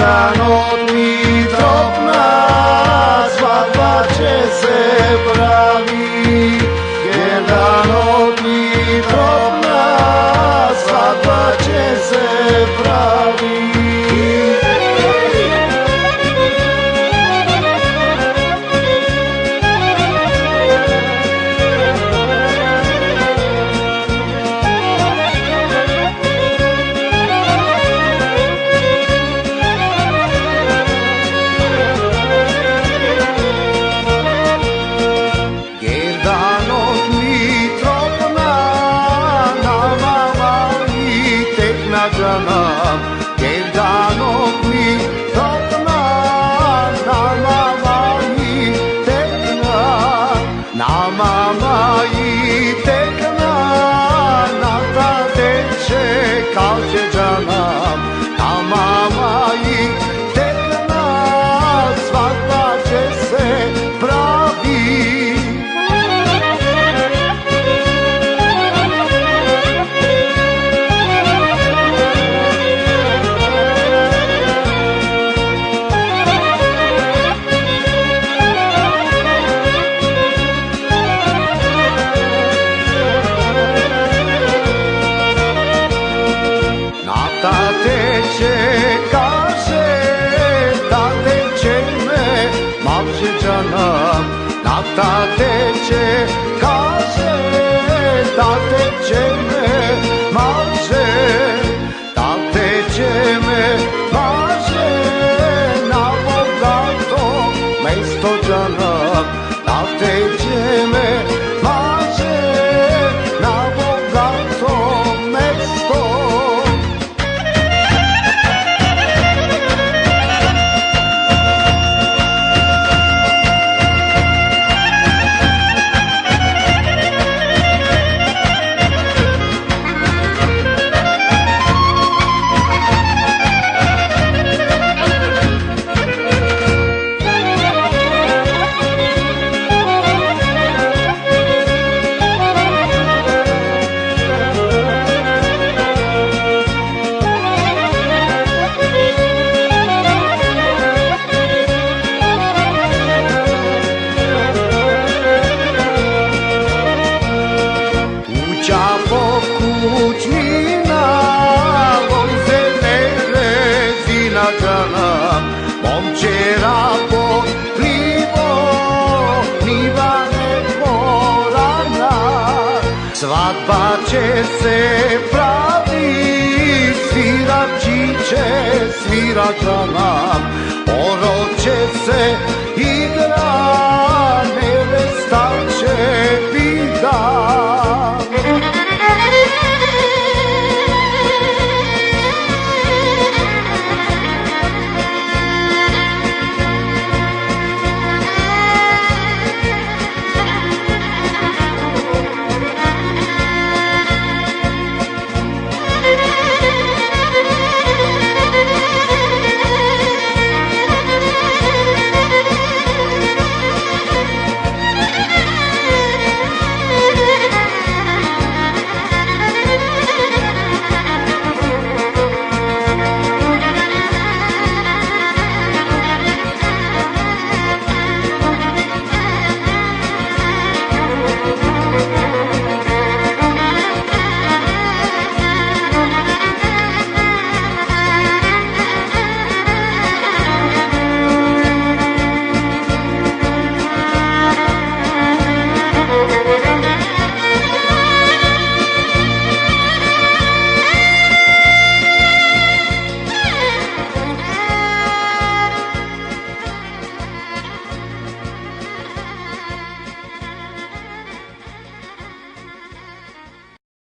Jedan od Mitrovna, svadba će se pravi. Jedan od Mitrovna, svadba će se pravi. Gerdanog Mitrovna, nama i tekna, nama i tekna, na ta teče kalče džanam, nama i tekna, svadba će se pravi. Da teče, kaže, da teče me, maže, da teče me, maže, na bogato mesto džanam, da teče me, maže, na bogato mesto. Kućnina, vojze ne rezina džana, momčera pod plivo, niva ne morana. Svadba će se pravi, svirači će svira džana, porod će se